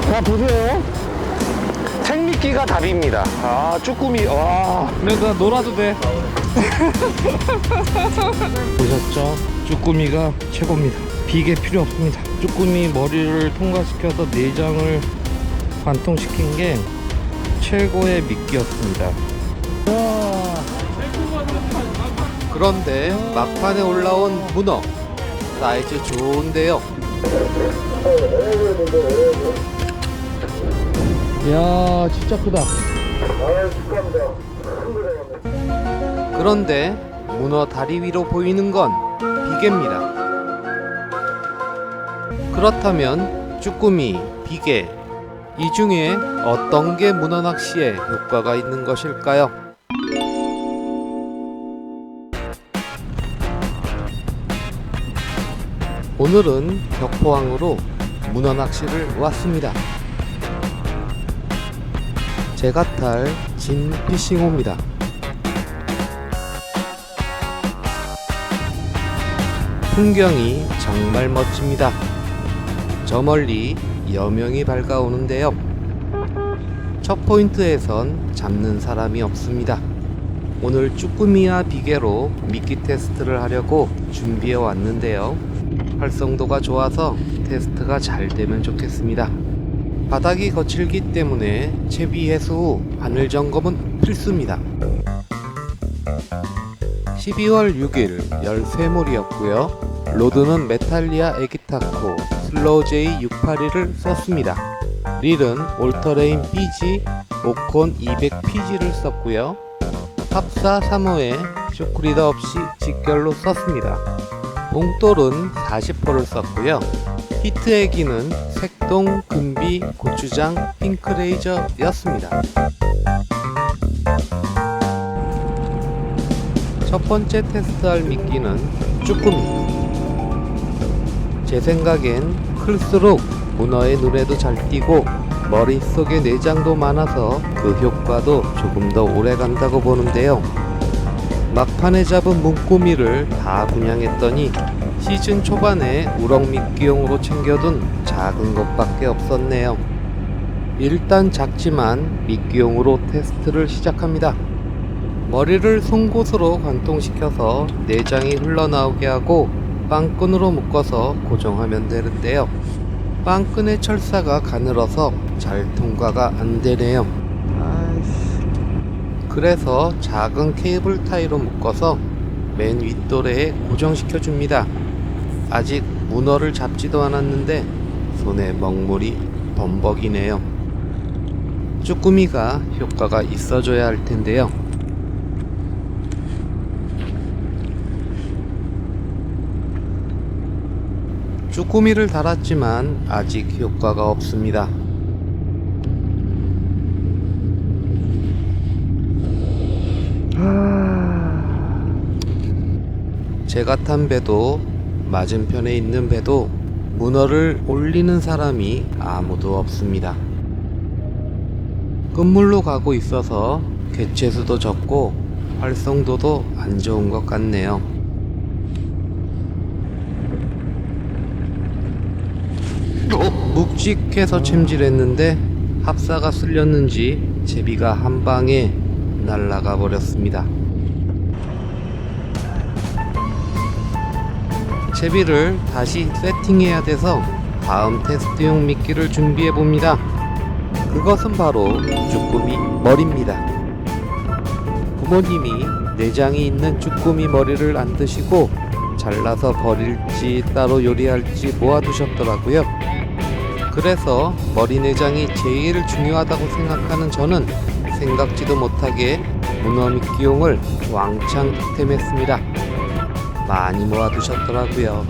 자, 보세요. 생미끼가 답입니다. 아, 쭈꾸미. 와. 그러니까 놀아도 돼. 보셨죠? 쭈꾸미가 최고입니다. 비계 필요 없습니다. 쭈꾸미 머리를 통과시켜서 내장을 관통시킨 게 최고의 미끼였습니다. 그런데 막판에 올라온 문어 사이즈 좋은데요. 이야, 진짜 크다. 그런데 문어 다리 위로 보이는 건 비계입니다. 그렇다면 쭈꾸미, 비계 이 중에 어떤 게 문어 낚시에 효과가 있는 것일까요? 오늘은 격포항으로 문어 낚시를 왔습니다. 제가 탈 진피싱호입니다. 풍경이 정말 멋집니다. 저 멀리 여명이 밝아오는데요. 첫 포인트에선 잡는 사람이 없습니다. 오늘 쭈꾸미와 비계로 미끼 테스트를 하려고 준비해 왔는데요. 활성도가 좋아서 테스트가 잘 되면 좋겠습니다. 바닥이 거칠기 때문에 채비 해수 후 바늘 점검은 필수입니다. 12월 6일 13몰이었고요. 로드는 메탈리아 에기타코 슬로우제이 682를 썼습니다. 릴은 올터레인 PG 오콘 200PG를 썼고요. 합사 3호에 쇼크리더 없이 직결로 썼습니다. 봉돌은 40호를 썼고요. 히트애기는 색동, 금비, 고추장, 핑크레이저였습니다. 첫 번째 테스트할 미끼는 쭈꾸미. 제 생각엔 클수록 문어의 눈에도 잘 띄고 머릿속에 내장도 많아서 그 효과도 조금 더 오래 간다고 보는데요. 막판에 잡은 문꾸미를 다 분양했더니 시즌 초반에 우럭미끼용으로 챙겨둔 작은 것밖에 없었네요. 일단 작지만 미끼용으로 테스트를 시작합니다. 머리를 송곳으로 관통시켜서 내장이 흘러나오게 하고 빵끈으로 묶어서 고정하면 되는데요. 빵끈의 철사가 가늘어서 잘 통과가 안 되네요. 그래서 작은 케이블 타이로 묶어서 맨 윗도래에 고정시켜 줍니다. 아직 문어를 잡지도 않았는데 손에 먹물이 범벅이네요. 쭈꾸미가 효과가 있어줘야 할 텐데요. 쭈꾸미를 달았지만 아직 효과가 없습니다. 제가 탄 배도 맞은편에 있는 배도 문어를 올리는 사람이 아무도 없습니다. 끝물로 가고 있어서 개체수도 적고 활성도도 안 좋은 것 같네요. 묵직해서 챔질했는데 합사가 쓸렸는지 제비가 한 방에 날아가 버렸습니다. 제비를 다시 세팅해야 돼서 다음 테스트용 미끼를 준비해 봅니다. 그것은 바로 쭈꾸미 머리입니다. 부모님이 내장이 있는 쭈꾸미 머리를 안 드시고 잘라서 버릴지 따로 요리할지 모아두셨더라고요. 그래서 머리 내장이 제일 중요하다고 생각하는 저는 생각지도 못하게 문어 미끼용을 왕창 득템했습니다. 많이 모아두셨더라고요.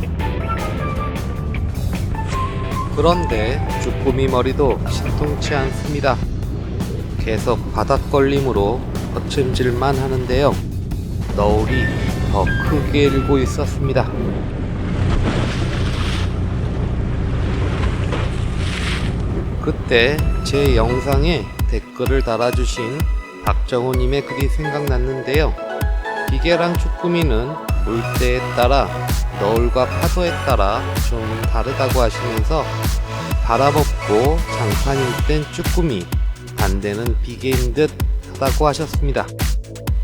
그런데 쭈꾸미 머리도 신통치 않습니다. 계속 바닥 걸림으로 거침질만 하는데요. 너울이 더 크게 일고 있었습니다. 그때 제 영상에 댓글을 달아주신 박정호님의 글이 생각났는데요. 비계랑 쭈꾸미는 물때에 따라 너울과 파도에 따라 좀 다르다고 하시면서 바라먹고 장판일 땐 쭈꾸미, 반대는 비계인 듯 하다고 하셨습니다.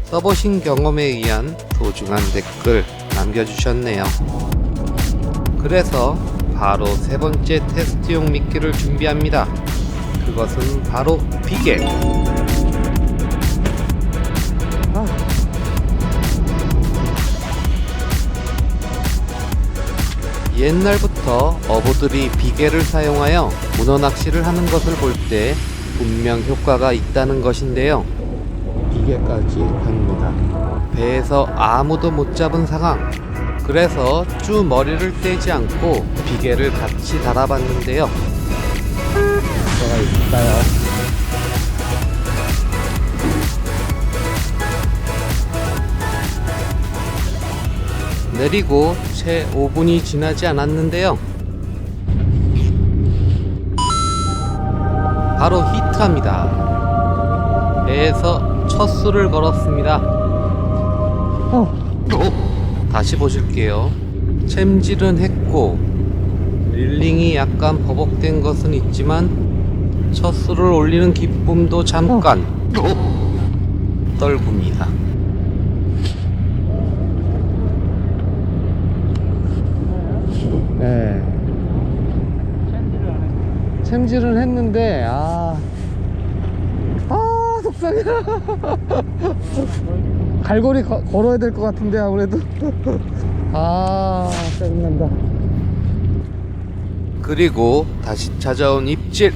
써보신 경험에 의한 소중한 댓글 남겨주셨네요. 그래서 바로 세 번째 테스트용 미끼를 준비합니다. 그것은 바로 비계. 옛날부터 어부들이 비계를 사용하여 문어 낚시를 하는 것을 볼 때 분명 효과가 있다는 것인데요. 비계까지 갑니다. 배에서 아무도 못 잡은 상황. 그래서 쭈 머리를 떼지 않고 비계를 같이 달아봤는데요. 뭐가 있을까요? 내리고 채 5분이 지나지 않았는데요. 바로 히트합니다. 배에서 첫 수를 걸었습니다. 다시 보실게요. 챔질은 했고 릴링이 약간 버벅된 것은 있지만 첫 수를 올리는 기쁨도 잠깐 떨굽니다. 네. 챔질은 했는데 속상해. 갈고리 걸어야 될 것 같은데 아무래도. 짜증난다. 그리고 다시 찾아온 입질.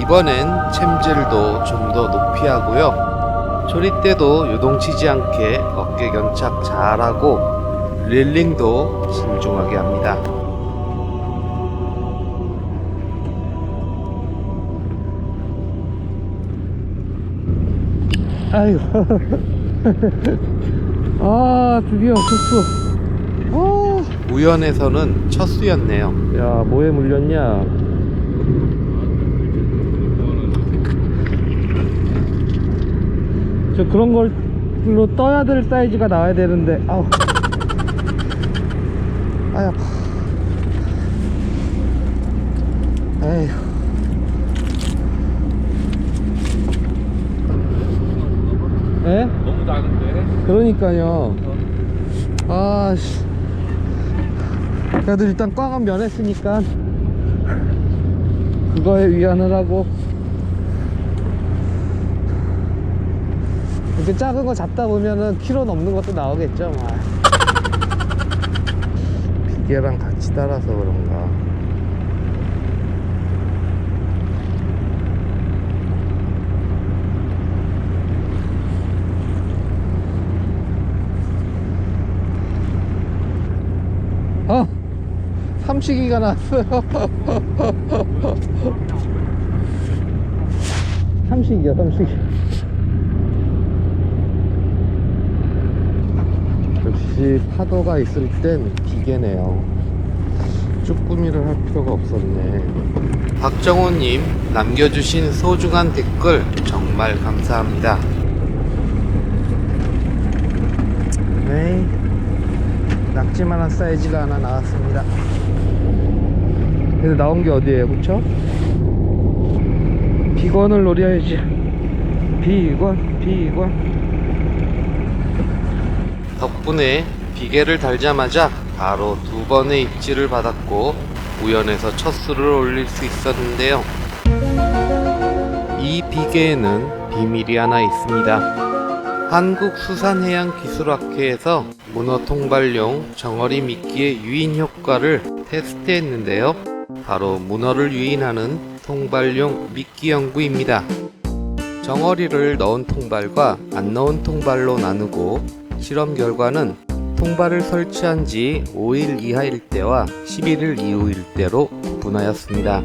이번엔 챔질도 좀 더 높이 하고요. 조리대도 요동치지 않게 어깨 견착 잘하고 릴링도 신중하게 합니다. 아이고. 드디어 쳤어. 우연에서는 첫 수였네요. 야, 뭐에 물렸냐? 저 그런 걸로 떠야 될 사이즈가 나와야 되는데. 아야. 에휴. 에? 너무 작은데? 그러니까요. 그래도 일단 꽝은 면했으니까 그거에 위안을 하고 이렇게 작은 거 잡다 보면은 키로 넘는 것도 나오겠죠. 비계랑 같이 따라서 그런가. 삼치기가 나왔어요. 삼치기야, 삼치기. 역시 파도가 있을 땐 비계네요. 쭈꾸미를 할 필요가 없었네. 박정호님 남겨주신 소중한 댓글 정말 감사합니다. 네, 낙지만한 사이즈가 하나 나왔습니다. 그래서 나온 게 어디예요, 그쵸? 비건을 노려야지. 비건. 덕분에 비계를 달자마자 바로 두 번의 입질을 받았고 우연해서 첫 수를 올릴 수 있었는데요. 이 비계에는 비밀이 하나 있습니다. 한국수산해양기술학회에서 문어 통발용 정어리 미끼의 유인 효과를 테스트했는데요. 바로 문어를 유인하는 통발용 미끼 연구입니다. 정어리를 넣은 통발과 안 넣은 통발로 나누고 실험 결과는 통발을 설치한 지 5일 이하일 때와 11일 이후일 때로 구분하였습니다.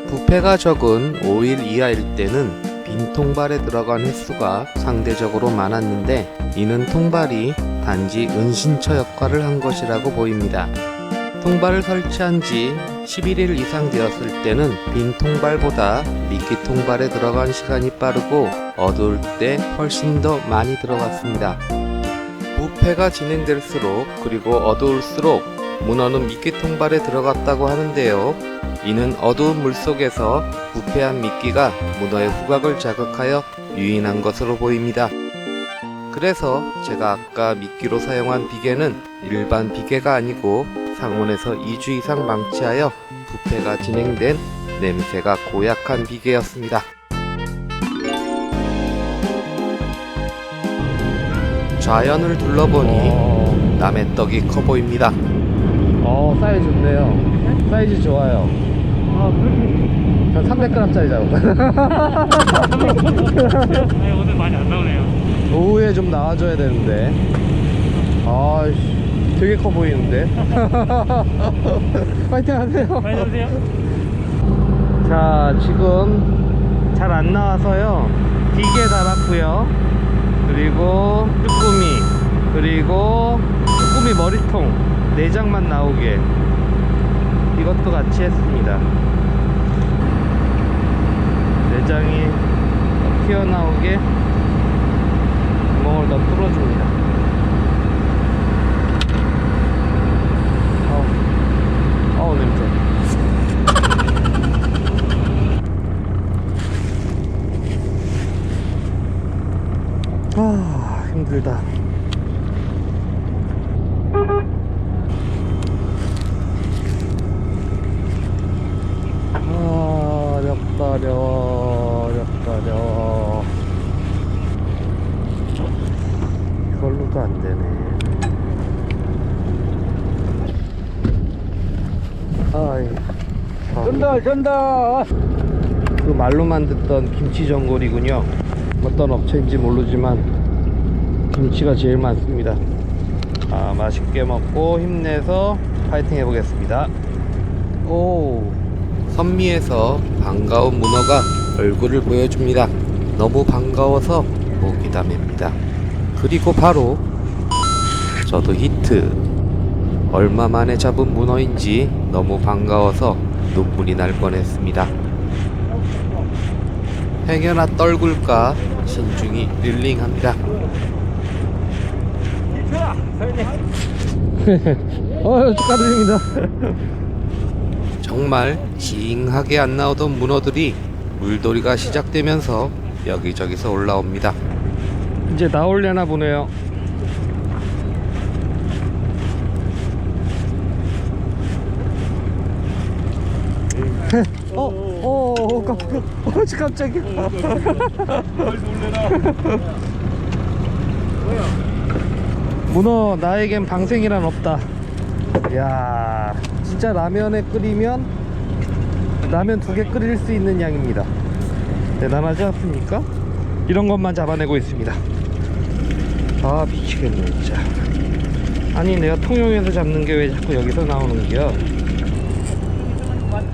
부패가 적은 5일 이하일 때는 빈 통발에 들어간 횟수가 상대적으로 많았는데 이는 통발이 단지 은신처 역할을 한 것이라고 보입니다. 통발을 설치한 지 11일 이상 되었을 때는 빈 통발보다 미끼 통발에 들어간 시간이 빠르고 어두울 때 훨씬 더 많이 들어갔습니다. 부패가 진행될수록 그리고 어두울수록 문어는 미끼 통발에 들어갔다고 하는데요. 이는 어두운 물속에서 부패한 미끼가 문어의 후각을 자극하여 유인한 것으로 보입니다. 그래서 제가 아까 미끼로 사용한 비계는 일반 비계가 아니고 상온에서 2주 이상 방치하여 부패가 진행된 냄새가 고약한 비계였습니다. 좌연을 둘러보니 남의 떡이 커 보입니다. 사이즈 좋네요. 사이즈 좋아요. 전 300g짜리 잡을까요? 네, 오늘 많이 안 나오네요. 오후에 좀 나와줘야 되는데. 되게 커 보이는데. 파이팅 하세요. 많이 나오세요. 자, 지금 잘 안 나와서요. 비계 달았고요. 그리고 쭈꾸미, 그리고 쭈꾸미 머리통 내장만 나오게 이것도 같이 했습니다. 내장이 튀어나오게 구멍을 더 뚫어줍니다. 냄새. 힘들다. 어렵다려. 이걸로도 안 되네. 전달. 그 말로만 듣던 김치 전골이군요. 어떤 업체인지 모르지만 김치가 제일 많습니다. 맛있게 먹고 힘내서 파이팅 해보겠습니다. 선미에서 반가운 문어가 얼굴을 보여줍니다. 너무 반가워서 목이 담입니다. 그리고 바로 저도 히트. 얼마 만에 잡은 문어인지 너무 반가워서 눈물이 날 뻔했습니다. 행여나 떨굴까 신중히 릴링합니다. 축하드립니다. 정말 징하게 안 나오던 문어들이 물돌이가 시작되면서 여기저기서 올라옵니다. 이제 나오려나 보네요. 깜짝이야. 문어 나에겐 방생이란 없다. 이야, 진짜 라면에 끓이면 라면 2개 끓일 수 있는 양입니다. 대단하지 않습니까? 이런 것만 잡아내고 있습니다. 미치겠네 진짜. 아니, 내가 통영에서 잡는 게 왜 자꾸 여기서 나오는겨?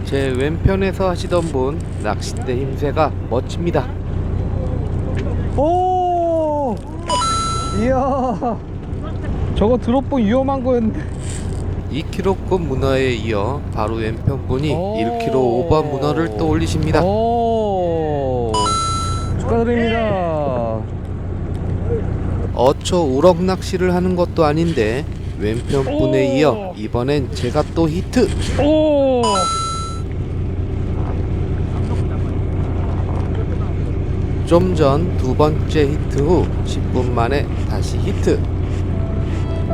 제 왼편에서 하시던 분 낚싯대 힘새가 멋집니다. 이야, 저거 드롭봉 위험한 거였는데. 2kg급 문어에 이어 바로 왼편 분이 1kg 오버 문어를 또 올리십니다. 축하드립니다. 어초 우럭 낚시를 하는 것도 아닌데 왼편 분에 이어 이번엔 제가 또 히트. 좀 전 2번째 히트 후 10분 만에 다시 히트.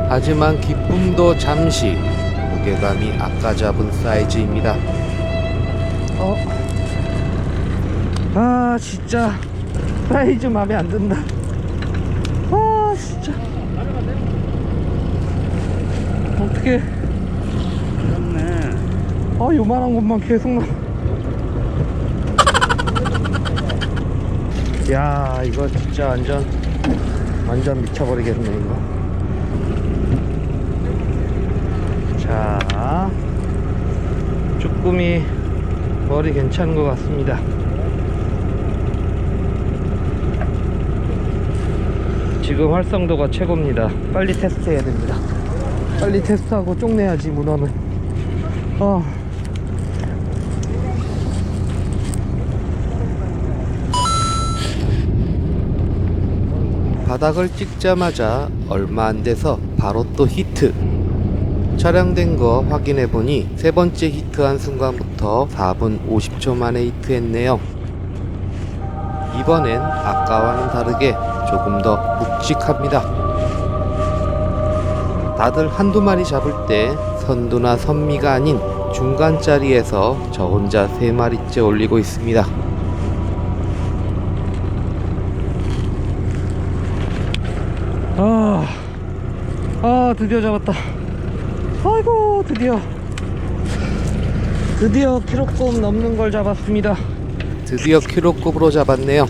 하지만 기쁨도 잠시, 무게감이 아까 잡은 사이즈입니다. 진짜 사이즈 맘에 안 든다. 진짜 어떻게 요만한 것만 계속 나. 야, 이거 진짜 완전 미쳐버리겠네 이거. 자, 쭈꾸미 머리 괜찮은 것 같습니다. 지금 활성도가 최고입니다. 빨리 테스트 해야 됩니다. 빨리 테스트하고 쪽내야지 문어는. 바닥을 찍자마자 얼마 안 돼서 바로 또 히트. 촬영된 거 확인해보니 세 번째 히트한 순간부터 4분 50초 만에 히트했네요. 이번엔 아까와는 다르게 조금 더 묵직합니다. 다들 한두 마리 잡을 때 선두나 선미가 아닌 중간자리에서 저 혼자 3마리째 올리고 있습니다. 드디어 잡았다. 아이고, 드디어 키로급 넘는 걸 잡았습니다. 드디어 키로급으로 잡았네요.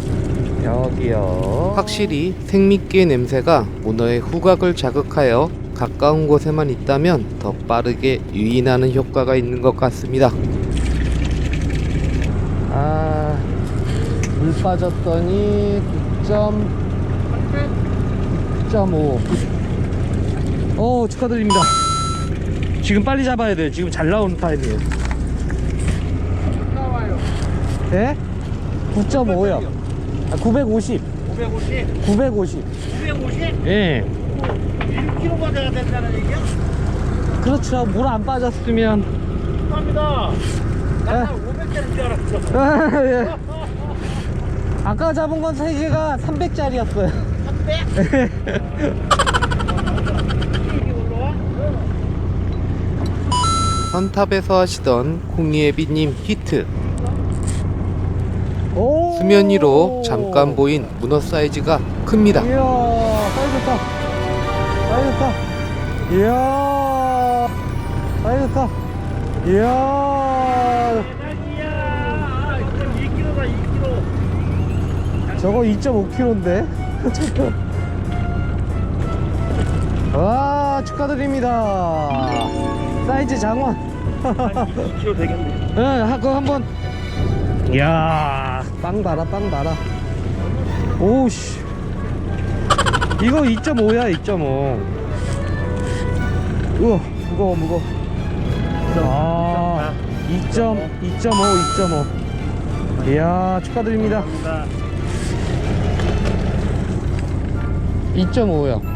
여기요. 확실히 생미끼의 냄새가 문어의 후각을 자극하여 가까운 곳에만 있다면 더 빠르게 유인하는 효과가 있는 것 같습니다. 물 빠졌더니 9.5. 축하드립니다. 지금 빨리 잡아야 돼요. 지금 잘 나오는 타임이에요. 나와요. 네? 9.5요. 950. 550. 950. 250? 예. 1kg가 돼야 된다는 얘기야? 그렇죠. 물 안 빠졌으면. 감사합니다. 나는 500짜리인 줄 알았어. 예. 아까 잡은 건 3개가 300짜리였어요. 300? 이게 올라와? 선탑에서 하시던 콩이애비님 히트. 오. 수면 위로 잠깐 보인 문어 사이즈가 큽니다. 이야, 사이즈 좋다. 사이즈 좋다. 이야, 사이즈 좋다. 이야, 대박이야. 그럼 2kg다, 2kg. 저거 2.5kg인데? 와, 축하드립니다. 사이즈 장원. 2kg 되겠네. 네, 그거 한번. 이야, 빵 봐라, 빵 봐라. 오우씨. 이거 2.5야, 2.5. 우와, 무거워. 2.5. 이야, 축하드립니다. 2.5요. 2.5.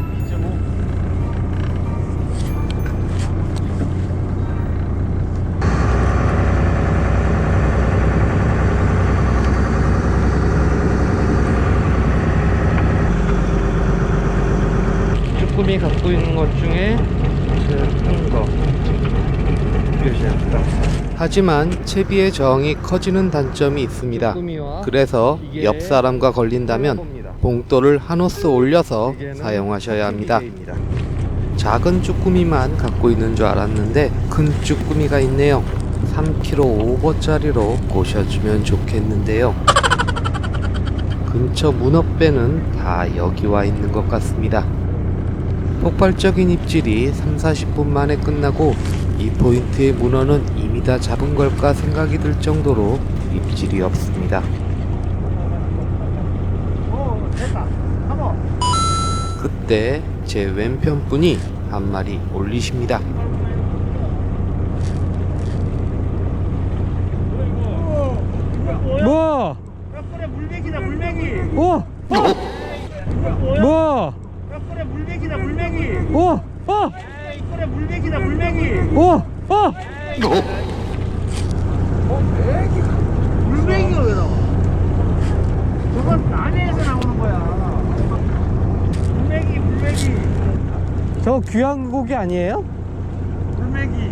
쭈꾸미 갖고 있는 것 중에 큰 거. 하지만 채비의 저항이 커지는 단점이 있습니다. 쭈꾸미와 그래서 이게 옆 사람과 걸린다면 봅니다. 봉돌을 한 호스 올려서 이게는 사용하셔야 합니다. 기계입니다. 작은 쭈꾸미만 갖고 있는 줄 알았는데 큰 쭈꾸미가 있네요. 3kg 오버짜리로 꼬셔주면 좋겠는데요. 근처 문어배는 다 여기 와 있는 것 같습니다. 폭발적인 입질이 3-40분 만에 끝나고 이 포인트의 문어는 이미 다 잡은 걸까 생각이 들 정도로 입질이 없습니다. 됐다. 한번. 그때 제 왼편 분이 한 마리 올리십니다. 뭐? 뼈골에 물맥이다, 물맥이. 뭐? 뭐? 뼈골에 물맥이다, 물맥이. 뭐? 뼈골에 물맥이다, 물맥이. 물맥이가 왜 나와? 저건 안에서 나오는 거야. 물맥이. 저 귀한 고기 아니에요? 물맥이.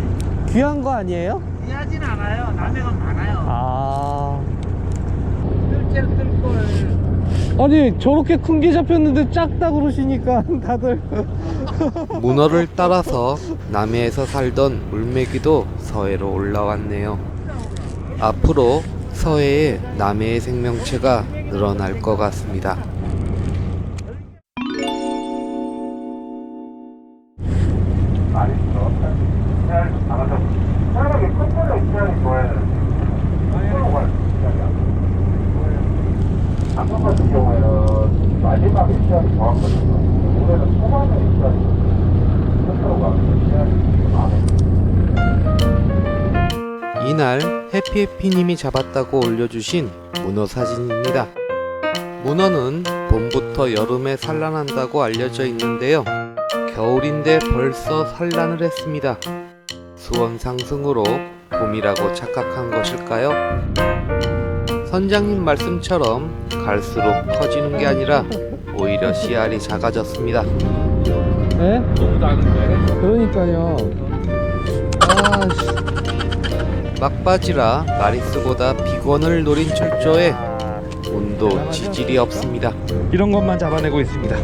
귀한 거 아니에요? 귀하진 않아요. 남의 건 많아요. 아. 실제로 뜰걸. 아니, 저렇게 큰 게 잡혔는데 작다 그러시니까 다들. 문어를 따라서 남해에서 살던 물메기도 서해로 올라왔네요. 앞으로 서해에 남해의 생명체가 늘어날 것 같습니다. 방금 같은 경우에는 마지막 입장이 정확거든요. 올해는 초반에 입장이 스스로가 이날 해피해피님이 잡았다고 올려주신 문어 사진입니다. 문어는 봄부터 여름에 산란한다고 알려져 있는데요. 겨울인데 벌써 산란을 했습니다. 수온 상승으로 봄이라고 착각한 것일까요? 선장님 말씀처럼 갈수록 커지는 게 아니라 오히려 씨알이 작아졌습니다. 네? 너무 작은데? 그러니까요. 막바지라 마리스보다 비건을 노린 철조에 온도 지질이 없습니다. 이런 것만 잡아내고 있습니다.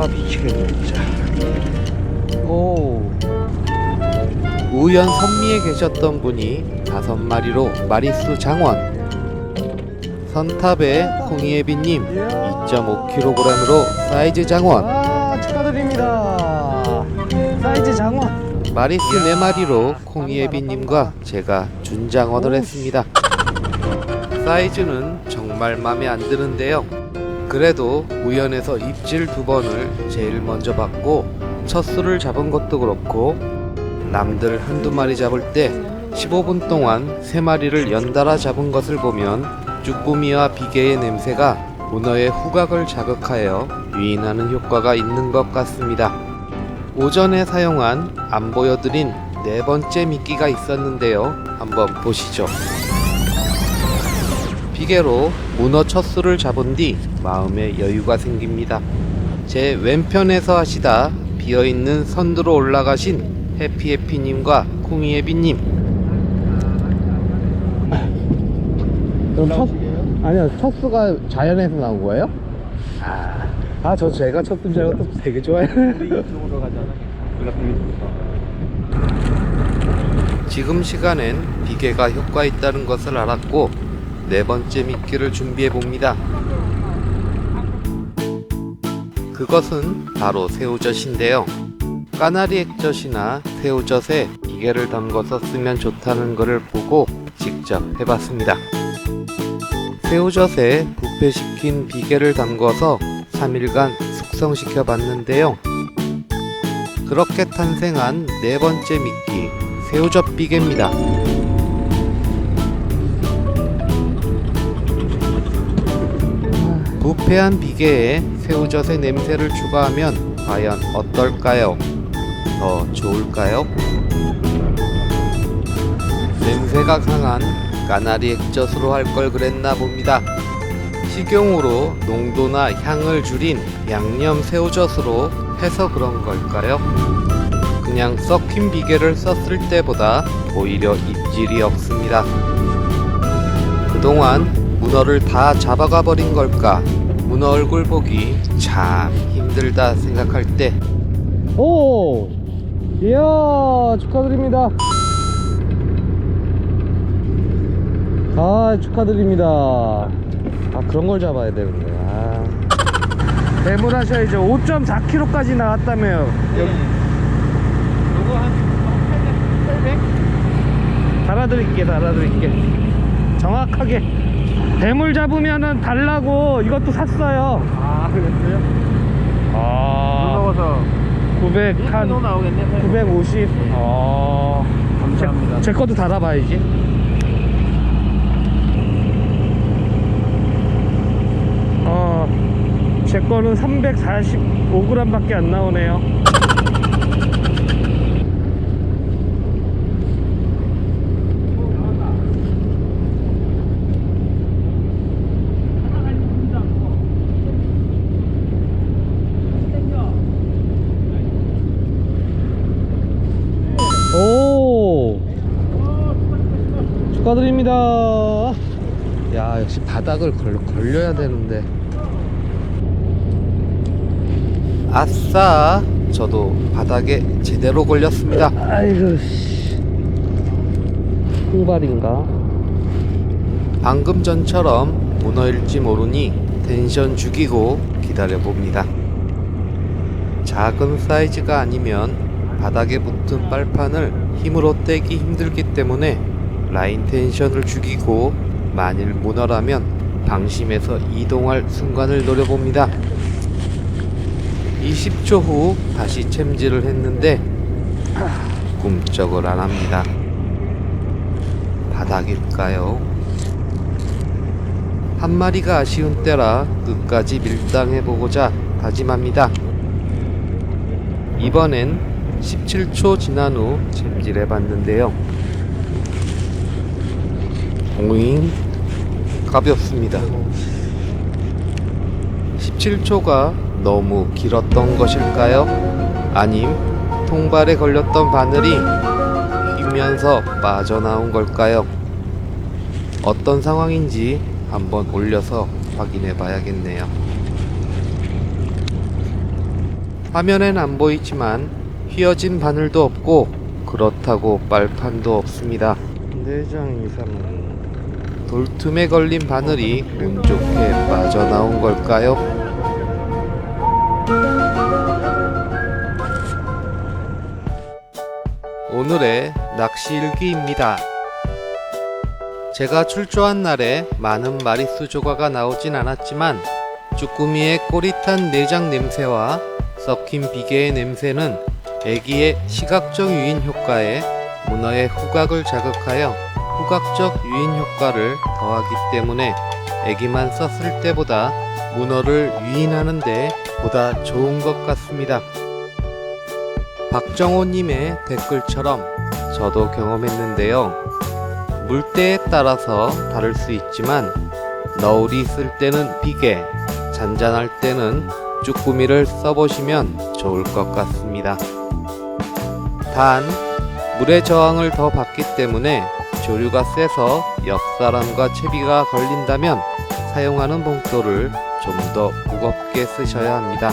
미치겠네 진짜. 오. 우연 선미에 계셨던 분이 5마리로 마리수 장원, 선탑의 콩이애비님 2.5kg으로 사이즈 장원, 축하드립니다. 사이즈 장원. 마리수 4마리로 콩이애비님과 제가 준장원을 했습니다. 사이즈는 정말 맘에 안 드는데요. 그래도 우연에서 입질 2번을 제일 먼저 받고 첫 수를 잡은 것도 그렇고, 남들 한두 마리 잡을 때 15분 동안 3마리를 연달아 잡은 것을 보면 쭈꾸미와 비계의 냄새가 문어의 후각을 자극하여 유인하는 효과가 있는 것 같습니다. 오전에 사용한 안 보여드린 4번째 미끼가 있었는데요. 한번 보시죠. 비계로 문어 첫 수를 잡은 뒤 마음에 여유가 생깁니다. 제 왼편에서 하시다 비어있는 선두로 올라가신 해피해피님과 콩이애비님, 그럼 아니요, 첫 수가 자연에서 나온 거예요? 제가 첫 수인 줄 알고 또 되게 좋아해요. 이쪽으로 가잖아. 지금 시간엔 비계가 효과 있다는 것을 알았고 4번째 미끼를 준비해 봅니다. 그것은 바로 새우젓인데요. 까나리 액젓이나 새우젓에 비계를 담궈서 쓰면 좋다는 것을 보고 직접 해봤습니다. 새우젓에 부패시킨 비계를 담궈서 3일간 숙성시켜 봤는데요. 그렇게 탄생한 4번째 미끼, 새우젓 비계입니다. 부패한 비계에 새우젓의 냄새를 추가하면 과연 어떨까요? 더 좋을까요? 냄새가 강한 까나리 액젓으로 할 걸 그랬나 봅니다. 식용으로 농도나 향을 줄인 양념 새우젓으로 해서 그런 걸까요? 그냥 썩힌 비계를 썼을 때보다 오히려 입질이 없습니다. 그동안 문어를 다 잡아가 버린 걸까? 문어 얼굴 보기 참 힘들다 생각할 때 오! 이야, 축하드립니다. 축하드립니다. 그런 걸 잡아야 되는데. 대물 하셔야죠. 5.4kg까지 나왔다며요. 요거 한 800? 달아드릴게. 정확하게. 대물 잡으면은 달라고 이것도 샀어요. 그랬어요? 무서워서 900, 한 또 나오겠네. 950. 감사합니다. 제 것도 달아봐야지. 제 거는 345g 밖에 안 나오네요. 오, 축하드립니다. 야, 역시 바닥을 걸려야 되는데. 아싸! 저도 바닥에 제대로 걸렸습니다. 아이고 씨, 콩발인가? 방금 전처럼 문어일지 모르니 텐션 죽이고 기다려봅니다. 작은 사이즈가 아니면 바닥에 붙은 빨판을 힘으로 떼기 힘들기 때문에 라인 텐션을 죽이고, 만일 문어라면 방심해서 이동할 순간을 노려봅니다. 20초 후 다시 챔질을 했는데 꿈쩍을 안합니다. 바닥일까요? 한 마리가 아쉬운 때라 끝까지 밀당해보고자 다짐합니다. 이번엔 17초 지난 후 찜질해 봤는데요. 오잉, 가볍습니다. 17초가 너무 길었던 것일까요? 아님 통발에 걸렸던 바늘이 휘면서 빠져나온 걸까요? 어떤 상황인지 한번 올려서 확인해 봐야겠네요. 화면엔 안 보이지만 휘어진 바늘도 없고 그렇다고 빨판도 없습니다. 내장 이상은 돌틈에 걸린 바늘이 운 좋게 빠져나온 걸까요? 오늘의 낚시 일기입니다. 제가 출조한 날에 많은 마리수 조과가 나오진 않았지만 쭈꾸미의 꼬릿한 내장 냄새와 썩힌 비계의 냄새는 애기의 시각적 유인 효과에 문어의 후각을 자극하여 후각적 유인 효과를 더하기 때문에 애기만 썼을 때보다 문어를 유인하는데 보다 좋은 것 같습니다. 박정호님의 댓글처럼 저도 경험했는데요. 물때에 따라서 다를 수 있지만 너울이 있을 때는 비계, 잔잔할 때는 쭈꾸미를 써보시면 좋을 것 같습니다. 단 물의 저항을 더 받기 때문에 조류가 세서 옆사람과 채비가 걸린다면 사용하는 봉돌을 좀 더 무겁게 쓰셔야 합니다.